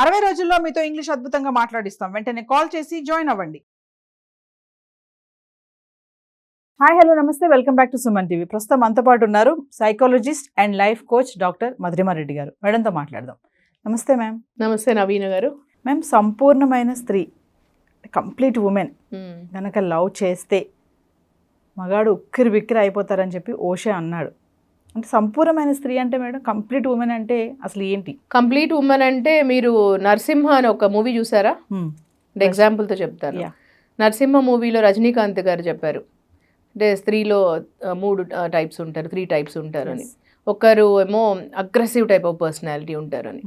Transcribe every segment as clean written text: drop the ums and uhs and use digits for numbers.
60 రోజుల్లో మీతో ఇంగ్లీష్ అద్భుతంగా మాట్లాడిస్తాం. వెంటనే కాల్ చేసి జాయిన్ అవ్వండి. హాయ్ హలో నమస్తే, welcome back to Suman TV. ప్రస్తుతం మనతో పాటు ఉన్నారు psychologist and life coach doctor Madhurima Reddy గారు. మేడంతో మాట్లాడదాం. నమస్తే మ్యామ్. నమస్తే నవీన గారు. మ్యామ్, సంపూర్ణమైన స్త్రీ, కంప్లీట్ ఉమెన్ కనుక లవ్ చేస్తే మగాడు ఉక్కిరి బిక్కిరి అయిపోతారని చెప్పి ఓషే అన్నాడు. అంటే సంపూర్ణమైన స్త్రీ అంటే మేడం, కంప్లీట్ ఉమెన్ అంటే అసలు ఏంటి? కంప్లీట్ ఉమెన్ అంటే మీరు నరసింహ అని ఒక మూవీ చూసారా? అంటే ఎగ్జాంపుల్తో చెప్తారు. నరసింహ మూవీలో రజనీకాంత్ గారు చెప్పారు, అంటే స్త్రీలో 3 టైప్స్ ఉంటారు, 3 టైప్స్ ఉంటారు అని. ఒకరు ఏమో అగ్రెసివ్ టైప్ ఆఫ్ పర్సనాలిటీ ఉంటారని.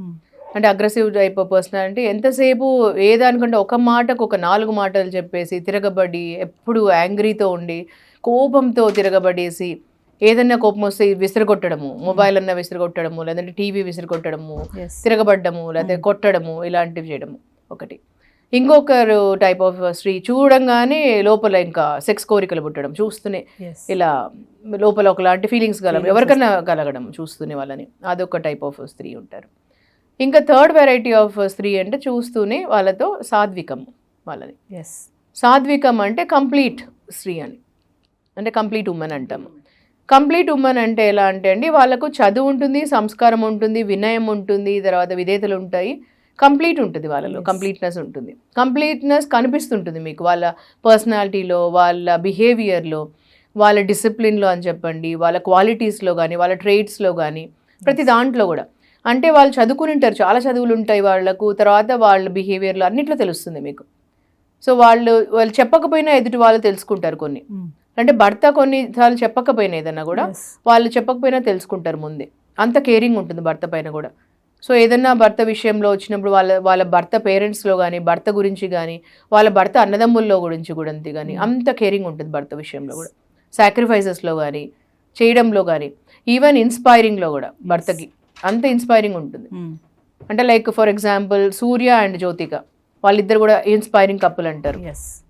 అంటే అగ్రెసివ్ టైప్ ఆఫ్ పర్సనాలిటీ ఎంతసేపు ఏదానికంటే ఒక మాటకు ఒక 4 మాటలు చెప్పేసి తిరగబడి, ఎప్పుడు యాంగ్రీతో ఉండి కోపంతో తిరగబడేసి, ఏదన్నా కోపం వస్తే విసిరగొట్టడము, మొబైల్ అన్నా విసిరగొట్టడము, లేదంటే టీవీ విసిరగొట్టడము, తిరగబడ్డము, లేకపోతే కొట్టడము, ఇలాంటివి చేయడము ఒకటి. ఇంకొకరు టైప్ ఆఫ్ స్త్రీ చూడంగానే లోపల ఇంకా సెక్స్ కోరికలు పుట్టడం, చూస్తూనే ఇలా లోపల ఒకలాంటి ఫీలింగ్స్ ఎవరికైనా కలగడం చూస్తూనే వాళ్ళని, అదొక టైప్ ఆఫ్ స్త్రీ ఉంటారు. ఇంకా థర్డ్ వెరైటీ ఆఫ్ స్త్రీ అంటే చూస్తూనే వాళ్ళతో సాత్వికం వాళ్ళని. సాత్వికం అంటే కంప్లీట్ స్త్రీ అని, అంటే కంప్లీట్ ఉమెన్ అంటాము. కంప్లీట్ ఉమెన్ అంటే ఎలా అంటే అండి, వాళ్ళకు చదువు ఉంటుంది, సంస్కారం ఉంటుంది, వినయం ఉంటుంది, తర్వాత విధేతలు ఉంటాయి, కంప్లీట్ ఉంటుంది వాళ్ళలో, కంప్లీట్నెస్ ఉంటుంది. కంప్లీట్నెస్ కనిపిస్తుంటుంది మీకు వాళ్ళ పర్సనాలిటీలో, వాళ్ళ బిహేవియర్లో, వాళ్ళ డిసిప్లిన్లో అని చెప్పండి, వాళ్ళ క్వాలిటీస్లో కానీ, వాళ్ళ ట్రేడ్స్లో కానీ, ప్రతి దాంట్లో కూడా. అంటే వాళ్ళు చదువుకుని ఉంటారు, చాలా చదువులు ఉంటాయి వాళ్ళకు, తర్వాత వాళ్ళ బిహేవియర్లో అన్నిట్లో తెలుస్తుంది మీకు. సో వాళ్ళు చెప్పకపోయినా ఎదుటి వాళ్ళు తెలుసుకుంటారు కొన్ని. అంటే భర్త కొన్నిసార్లు చెప్పకపోయినా ఏదన్నా కూడా వాళ్ళు చెప్పకపోయినా తెలుసుకుంటారు ముందే. అంత కేరింగ్ ఉంటుంది భర్త పైన కూడా. సో ఏదన్నా భర్త విషయంలో వచ్చినప్పుడు వాళ్ళ భర్త పేరెంట్స్లో కానీ, భర్త గురించి కానీ, వాళ్ళ భర్త అన్నదమ్ముల్లో గురించి కూడా అంతే కానీ అంత కేరింగ్ ఉంటుంది భర్త విషయంలో కూడా. సాక్రిఫైసెస్లో కానీ, చేయడంలో కానీ, ఈవెన్ ఇన్స్పైరింగ్లో కూడా భర్తకి అంత ఇన్స్పైరింగ్ ఉంటుంది. అంటే like for example Surya and Jyothika, వాళ్ళిద్దరు కూడా ఇన్స్పైరింగ్ కపుల్ అంటారు.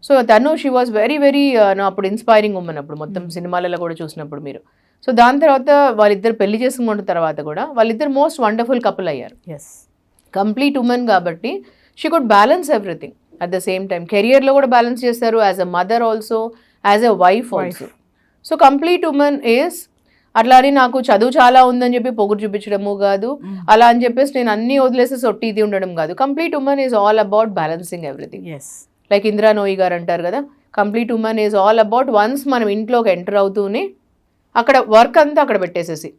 సో తను షీ వాజ్ వెరీ వెరీ అప్పుడు ఇన్స్పైరింగ్ ఉమెన్ అప్పుడు మొత్తం సినిమాలలో కూడా చూసినప్పుడు మీరు. సో దాని తర్వాత వాళ్ళిద్దరు పెళ్లి చేసుకున్న తర్వాత కూడా వాళ్ళిద్దరు మోస్ట్ వండర్ఫుల్ కపుల్ అయ్యారు. కంప్లీట్ ఉమెన్ కాబట్టి she could balance everything at the same time. కెరియర్లో కూడా బ్యాలెన్స్ చేస్తారు, as a mother also, as a wife also. So complete women is అట్లా అని నాకు చదువు చాలా ఉందని చెప్పి పొగురు చూపించడము కాదు, అలా అని చెప్పేసి నేను అన్ని వదిలేసి సొట్టి ఇది ఉండడం కాదు. Complete women is all about balancing everything. Like Indira Nooyi గారు అంటారు కదా, complete women is all about once మనం ఇంట్లోకి ఎంటర్ అవుతూనే అక్కడ వర్క్ అంతా అక్కడ పెట్టేసేసి,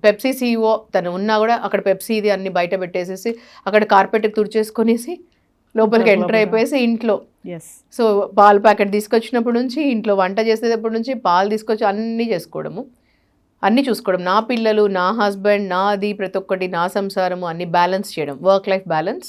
పెప్సీ CEO తను ఉన్నా కూడా అక్కడ పెప్సీ ఇది అన్ని బయట పెట్టేసేసి, అక్కడ కార్పెట్ తుడిచేసుకొనేసి లోపలికి ఎంటర్ అయిపోయేసి ఇంట్లో సో పాల ప్యాకెట్ తీసుకొచ్చినప్పటి నుంచి, ఇంట్లో వంట చేసేటప్పటి నుంచి, పాలు తీసుకొచ్చి అన్నీ చేసుకోవడము, అన్నీ చూసుకోవడం, నా పిల్లలు, నా హస్బెండ్, నాది ప్రతి ఒక్కటి, నా సంసారము అన్ని బ్యాలెన్స్ చేయడం, work life balance.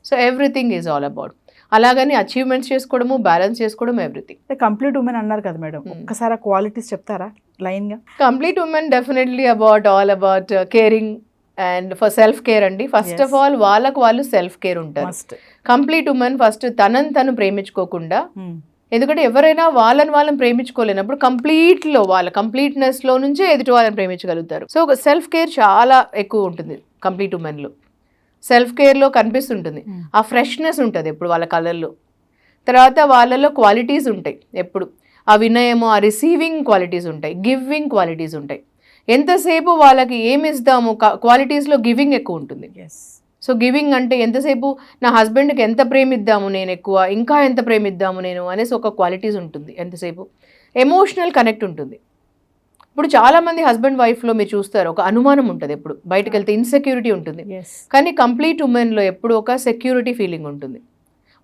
So everything is all about. అలాగని అచీవ్మెంట్స్ చేసుకోవడము, బ్యాలెన్స్ చేసుకోవడం, ఎవ్రీథింగ్. కంప్లీట్ ఉమెన్ అన్నారు కదా మేడం, ఒక్కసారి క్వాలిటీస్ చెప్తారా లైన్ గా? Complete women definitely about all about caring and for self care అండి. ఫస్ట్ ఆఫ్ ఆల్ వాళ్ళకు వాళ్ళు సెల్ఫ్ కేర్ ఉంటారు. కంప్లీట్ ఉమెన్ ఫస్ట్ తనని తను ప్రేమించుకోకుండా, ఎందుకంటే ఎవరైనా వాళ్ళని ప్రేమించుకోలేనప్పుడు కంప్లీట్లో వాళ్ళ కంప్లీట్నెస్లో నుంచే ఎదుటి వాళ్ళని ప్రేమించగలుగుతారు. సో సెల్ఫ్ కేర్ చాలా ఎక్కువ ఉంటుంది కంప్లీట్ ఉమెన్లో. సెల్ఫ్ కేర్లో కనిపిస్తుంటుంది, ఆ ఫ్రెష్నెస్ ఉంటుంది ఎప్పుడు వాళ్ళ కళ్ళల్లో. తర్వాత వాళ్ళలో క్వాలిటీస్ ఉంటాయి ఎప్పుడు, ఆ వినయము, ఆ రిసీవింగ్ క్వాలిటీస్ ఉంటాయి, గివింగ్ క్వాలిటీస్ ఉంటాయి. ఎంతసేపు వాళ్ళకి ఏమి ఇస్తాము, క్వాలిటీస్లో గివింగ్ ఎక్కువ ఉంటుంది. సో గివింగ్ అంటే ఎంతసేపు నా హస్బెండ్కి ఎంత ప్రేమిద్దాము నేను ఎక్కువ, ఇంకా ఎంత ప్రేమిద్దాము నేను అనేసి ఒక క్వాలిటీస్ ఉంటుంది. ఎంతసేపు ఎమోషనల్ కనెక్ట్ ఉంటుంది. ఇప్పుడు చాలామంది హస్బెండ్ వైఫ్లో మీరు చూస్తారు ఒక అనుమానం ఉంటుంది, ఎప్పుడు బయటకు వెళ్తే ఇన్సెక్యూరిటీ ఉంటుంది. కానీ కంప్లీట్ ఉమెన్లో ఎప్పుడు ఒక సెక్యూరిటీ ఫీలింగ్ ఉంటుంది.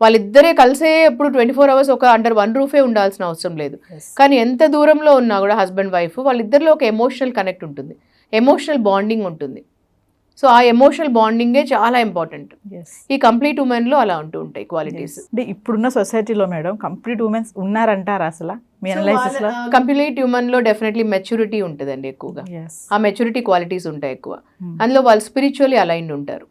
వాళ్ళిద్దరే కలిసే ఎప్పుడు 24 hours ఒక అండర్ వన్ రూఫే ఉండాల్సిన అవసరం లేదు. కానీ ఎంత దూరంలో ఉన్నా కూడా హస్బెండ్ వైఫ్ వాళ్ళిద్దరిలో ఒక ఎమోషనల్ కనెక్ట్ ఉంటుంది, ఎమోషనల్ బాండింగ్ ఉంటుంది. సో ఆ ఎమోషనల్ బాండింగే చాలా ఇంపార్టెంట్. ఈ కంప్లీట్ ఉమెన్లో అలా ఉంటూ ఉంటాయి క్వాలిటీస్. అంటే ఇప్పుడున్న సొసైటీలో మేడం కంప్లీట్ ఉమెన్స్ ఉన్నారంటారా అసలు మీ అనలైసిస్ లో? కంప్లీట్ ఉమెన్లో డెఫినెట్లీ మెచ్యూరిటీ ఉంటుందండి ఎక్కువగా. ఆ మెచ్యూరిటీ క్వాలిటీస్ ఉంటాయి ఎక్కువ. అందులో వాళ్ళు స్పిరిచువల్లీ అలైన్డ్ ఉంటారు.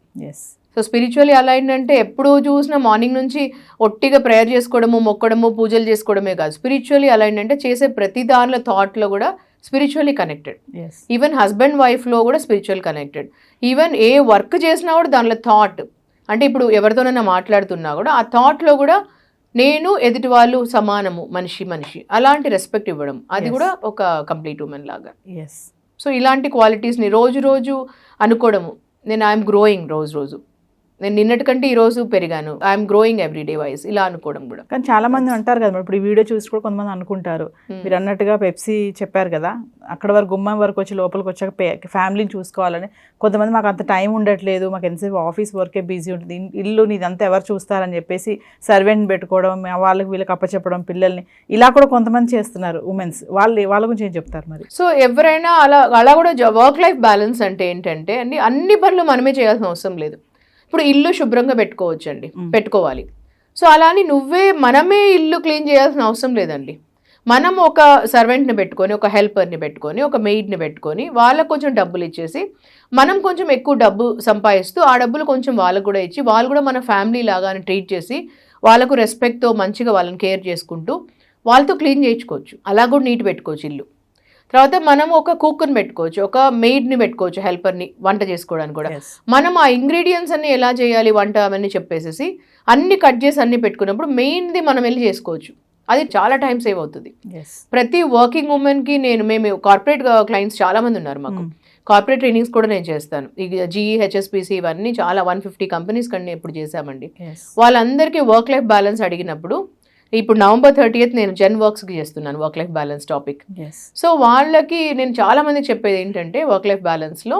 సో స్పిరిచువల్లీ అలైన్డ్ అంటే ఎప్పుడు చూసినా మార్నింగ్ నుంచి ఒట్టిగా ప్రేయర్ చేసుకోవడము, మొక్కడము, పూజలు చేసుకోవడమే కాదు. స్పిరిచువల్లీ అలైన్డ్ అంటే చేసే ప్రతి దానిలో థాట్లో కూడా స్పిరిచువల్లీ కనెక్టెడ్. ఈవెన్ హస్బెండ్ వైఫ్లో కూడా spiritual connected. Even a work చేసినా కూడా దానిలో థాట్, అంటే ఇప్పుడు ఎవరితోనైనా మాట్లాడుతున్నా కూడా ఆ థాట్లో కూడా నేను ఎదుటి వాళ్ళు సమానము, మనిషి అలాంటి రెస్పెక్ట్ ఇవ్వడం, అది కూడా ఒక కంప్లీట్ ఉమెన్ లాగా. ఎస్. సో ఇలాంటి క్వాలిటీస్ని రోజు అనుకోవడము, నేను ఐఎమ్ గ్రోయింగ్ రోజు, నేను నిన్నటి కంటే ఈ రోజు పెరిగాను, ఐఎమ్ గ్రోయింగ్ ఎవ్రీడే వైజ్, ఇలా అనుకోవడం కూడా. కానీ చాలా మంది అంటారు కదా ఇప్పుడు ఈ వీడియో చూసి కూడా కొంతమంది అనుకుంటారు, మీరు అన్నట్టుగా పెప్సీ చెప్పారు కదా, అక్కడ వరకు గుమ్మం వరకు వచ్చి లోపలికి వచ్చాక ఫ్యామిలీని చూసుకోవాలని. కొంతమంది మాకు అంత టైం ఉండట్లేదు, మాకు ఎంతసేపు ఆఫీస్ వర్కే బిజీ ఉంటుంది, ఇల్లు నీదంతా ఎవరు చూస్తారని చెప్పేసి సర్వెంట్ పెట్టుకోవడం, వాళ్ళకి వీళ్ళకి అప్పచెప్పడం పిల్లల్ని, ఇలా కూడా కొంతమంది చేస్తున్నారు ఉమెన్స్. వాళ్ళ గురించి ఏం చెప్తారు మరి? సో ఎవరైనా అలా కూడా వర్క్ లైఫ్ బ్యాలెన్స్ అంటే ఏంటంటే అన్ని పనులు మనమే చేయాల్సిన అవసరం లేదు. ఇప్పుడు ఇల్లు శుభ్రంగా పెట్టుకోవాలి. సో అలా అని మనమే ఇల్లు క్లీన్ చేయాల్సిన అవసరం లేదండి. మనం ఒక సర్వెంట్ని పెట్టుకొని, ఒక హెల్పర్ని పెట్టుకొని, ఒక మెయిడ్ని పెట్టుకొని, వాళ్ళకు కొంచెం డబ్బులు ఇచ్చేసి, మనం కొంచెం ఎక్కువ డబ్బు సంపాదిస్తూ ఆ డబ్బులు కొంచెం వాళ్ళకు కూడా ఇచ్చి, వాళ్ళు కూడా మన ఫ్యామిలీ లాగానే ట్రీట్ చేసి, వాళ్ళకు రెస్పెక్ట్తో మంచిగా వాళ్ళని కేర్ చేసుకుంటూ వాళ్ళతో క్లీన్ చేయించుకోవచ్చు. అలా కూడా నీట్ పెట్టుకోవచ్చు ఇల్లు. తర్వాత మనం ఒక కుక్ని పెట్టుకోవచ్చు, ఒక మెయిడ్ని పెట్టుకోవచ్చు, హెల్పర్ని వంట చేసుకోవడానికి కూడా. మనం ఆ ఇంగ్రీడియంట్స్ అన్ని ఎలా చేయాలి వంట అవన్నీ చెప్పేసేసి అన్ని కట్ చేసి అన్ని పెట్టుకున్నప్పుడు మెయిన్ది మనం వెళ్ళి చేసుకోవచ్చు. అది చాలా టైం సేవ్ అవుతుంది. ప్రతి వర్కింగ్ ఉమెన్కి మేము కార్పొరేట్ క్లయింట్స్ చాలా మంది ఉన్నారు మాకు. కార్పొరేట్ ట్రైనింగ్స్ కూడా నేను చేస్తాను. ఈ జీఈ, హెచ్ఎస్పిసి ఇవన్నీ చాలా 150 కంపెనీస్ కన్నా ఇప్పుడు చేశామండి. వాళ్ళందరికీ వర్క్ లైఫ్ బ్యాలెన్స్ అడిగినప్పుడు, ఇప్పుడు November 30th నేను జెన్ వర్క్స్కి చేస్తున్నాను work life balance topic. So వాళ్ళకి నేను చాలా మందికి చెప్పేది ఏంటంటే, వర్క్ లైఫ్ బ్యాలెన్స్లో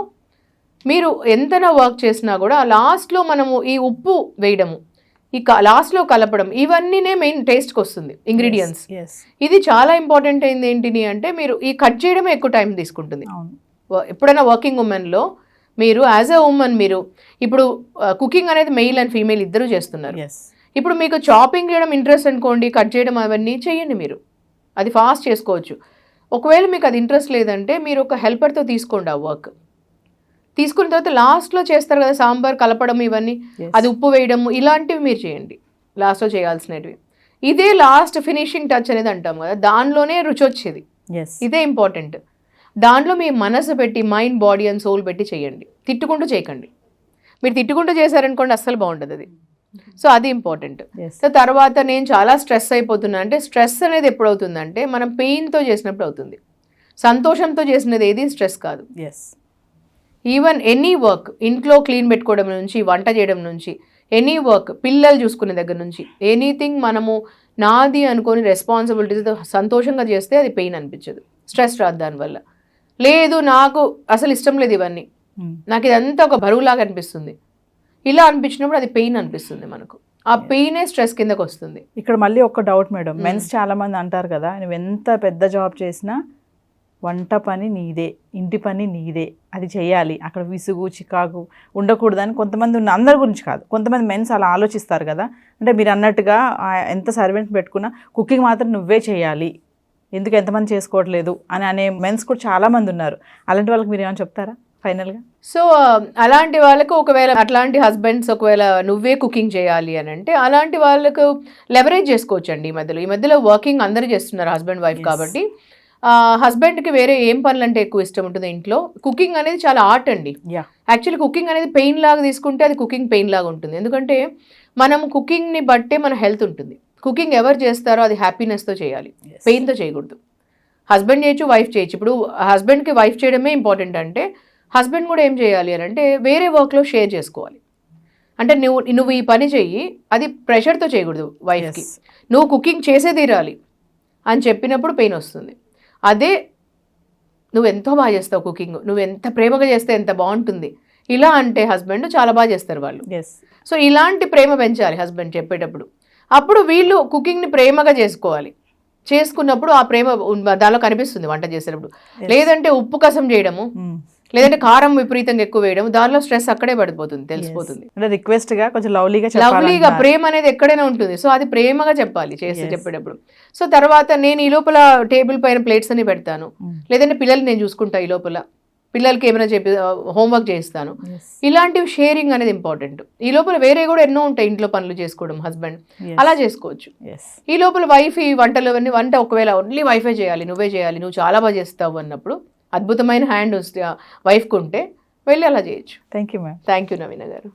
మీరు ఎంతనా వర్క్ చేసినా కూడా లాస్ట్లో మనము ఈ ఉప్పు వేయడము, ఈ లాస్ట్లో కలపడం, ఇవన్నీనే మెయిన్ టేస్ట్కి వస్తుంది ఇంగ్రీడియంట్స్. ఇది చాలా ఇంపార్టెంట్ అయింది. ఏంటిని అంటే మీరు ఈ కట్ చేయడమే ఎక్కువ టైం తీసుకుంటుంది. ఎప్పుడైనా వర్కింగ్ ఉమెన్లో మీరు యాజ్ ఎ ఉమెన్ మీరు ఇప్పుడు కుకింగ్ అనేది మెయిల్ అండ్ ఫీమేల్ ఇద్దరు చేస్తున్నారు. ఇప్పుడు మీకు చాపింగ్ చేయడం ఇంట్రెస్ట్ అనుకోండి, కట్ చేయడం అవన్నీ చేయండి మీరు, అది ఫాస్ట్ చేసుకోవచ్చు. ఒకవేళ మీకు అది ఇంట్రెస్ట్ లేదంటే మీరు ఒక హెల్పర్తో తీసుకోండి ఆ వర్క్. తీసుకున్న తర్వాత లాస్ట్లో చేస్తారు కదా సాంబార్ కలపడం ఇవన్నీ, అది ఉప్పు వేయడం, ఇలాంటివి మీరు చేయండి లాస్ట్లో చేయాల్సినవి. ఇదే లాస్ట్ ఫినిషింగ్ టచ్ అనేది అంటాం కదా, దానిలోనే రుచి వచ్చేది. ఇదే ఇంపార్టెంట్. దాంట్లో మీ మనసు పెట్టి, మైండ్, బాడీ అండ్ సోల్ పెట్టి చేయండి. తిట్టుకుంటూ చేయకండి. మీరు తిట్టుకుంటూ చేశారనుకోండి అస్సలు బాగుంటుంది అది. సో అది ఇంపార్టెంట్. సో తర్వాత నేను చాలా స్ట్రెస్ అయిపోతున్నా అంటే, స్ట్రెస్ అనేది ఎప్పుడు అవుతుందంటే మనం పెయిన్తో చేసినప్పుడు అవుతుంది. సంతోషంతో చేసినది ఏది స్ట్రెస్ కాదు. ఈవెన్ ఎనీ వర్క్, ఇంట్లో క్లీన్ పెట్టుకోవడం నుంచి, వంట చేయడం నుంచి, ఎనీ వర్క్, పిల్లలు చూసుకునే దగ్గర నుంచి, ఎనీథింగ్ మనము నాది అనుకొని రెస్పాన్సిబిలిటీస్తో సంతోషంగా చేస్తే అది పెయిన్ అనిపించదు, స్ట్రెస్ రాదు దానివల్ల. లేదు నాకు అసలు ఇష్టం లేదు ఇవన్నీ, నాకు ఇదంతా ఒక బరువులాగా అనిపిస్తుంది, ఇలా అనిపించినప్పుడు అది పెయిన్ అనిపిస్తుంది మనకు. ఆ పెయినే స్ట్రెస్ కిందకు వస్తుంది. ఇక్కడ మళ్ళీ ఒక డౌట్ మేడం, మెన్స్ చాలా మంది అంటారు కదా, నువ్వు ఎంత పెద్ద జాబ్ చేసినా వంట పని నీదే, ఇంటి పని నీదే, అది చేయాలి, అక్కడ విసుగు చికాకు ఉండకూడదని కొంతమంది అందరి గురించి కాదు, కొంతమంది మెన్స్ అలా ఆలోచిస్తారు కదా. అంటే మీరు అన్నట్టుగా ఎంత సర్వెంట్ పెట్టుకున్నా కుకింగ్ మాత్రం నువ్వే చేయాలి, ఎందుకు ఎంతమంది చేసుకోవట్లేదు అని అనే మెన్స్ కూడా చాలామంది ఉన్నారు. అలాంటి వాళ్ళకి మీరు ఏమైనా చెప్తారా ఫైనల్గా? సో అలాంటి వాళ్ళకు ఒకవేళ అట్లాంటి హస్బెండ్స్ ఒకవేళ నువ్వే కుకింగ్ చేయాలి అని అంటే, అలాంటి వాళ్ళకు లెవరేజ్ చేసుకోవచ్చు అండి. ఈ మధ్యలో వర్కింగ్ అందరూ చేస్తున్నారు హస్బెండ్ వైఫ్ కాబట్టి. హస్బెండ్కి వేరే ఏం పనులు అంటే ఎక్కువ ఇష్టం ఉంటుంది ఇంట్లో, కుకింగ్ అనేది చాలా ఆర్ట్ అండి. యాక్చువల్లీ కుకింగ్ అనేది పెయిన్ లాగా తీసుకుంటే అది కుకింగ్ పెయిన్ లాగా ఉంటుంది. ఎందుకంటే మనం కుకింగ్ని బట్టే మన హెల్త్ ఉంటుంది. కుకింగ్ ఎవరు చేస్తారో అది హ్యాపీనెస్తో చేయాలి, పెయిన్తో చేయకూడదు. హస్బెండ్ చేయొచ్చు, వైఫ్ చేయొచ్చు. ఇప్పుడు హస్బెండ్కి వైఫ్ చేయడమే ఇంపార్టెంట్ అంటే, హస్బెండ్ కూడా ఏం చేయాలి అని అంటే వేరే వర్క్లో షేర్ చేసుకోవాలి. అంటే నువ్వు ఈ పని చెయ్యి, అది ప్రెషర్తో చేయకూడదు వైఫ్కి, నువ్వు కుకింగ్ చేసే తీరాలి అని చెప్పినప్పుడు పెయిన్ వస్తుంది. అదే నువ్వు ఎంతో బాగా చేస్తావు కుకింగ్, నువ్వు ఎంత ప్రేమగా చేస్తే ఎంత బాగుంటుంది ఇలా అంటే హస్బెండ్ చాలా బాగా చేస్తారు వాళ్ళు. సో ఇలాంటి ప్రేమ పెంచాలి హస్బెండ్ చెప్పేటప్పుడు. అప్పుడు వీళ్ళు కుకింగ్ని ప్రేమగా చేసుకోవాలి. చేసుకున్నప్పుడు ఆ ప్రేమ దానిలో కనిపిస్తుంది వంట చేసేటప్పుడు. లేదంటే ఉప్పు కసం చేయడము, లేదంటే కారం విపరీతంగా ఎక్కువ వేయడం, దానిలో స్ట్రెస్ అక్కడే పడిపోతుంది, తెలిసిపోతుంది. రిక్వెస్ట్ గా కొంచెం లవ్లీగా ప్రేమ అనేది ఎక్కడైనా ఉంటుంది. సో అది ప్రేమగా చెప్పాలి చెప్పేటప్పుడు. సో తర్వాత నేను ఈ లోపల టేబుల్ పైన ప్లేట్స్ అని పెడతాను, లేదంటే పిల్లల్ని నేను చూసుకుంటా, ఈ లోపల పిల్లలకి ఏమైనా చెప్పి హోంవర్క్ చేస్తాను. ఇలాంటివి షేరింగ్ అనేది ఇంపార్టెంట్. ఈ లోపల వేరే కూడా ఎన్నో ఉంటాయి ఇంట్లో పనులు చేసుకోవడం, హస్బెండ్ అలా చేసుకోవచ్చు. ఈ లోపల వైఫ్ ఈ వంటలు అవన్నీ, వంట ఒకవేళ ఓన్లీ వైఫే చేయాలి, నువ్వే చేయాలి, నువ్వు చాలా బాగా చేస్తావు అన్నప్పుడు అద్భుతమైన హ్యాండ్ వైఫ్కి ఉంటే వెళ్ళి అలా చేయొచ్చు. Thank you ma'am. Thank you Naveena గారు.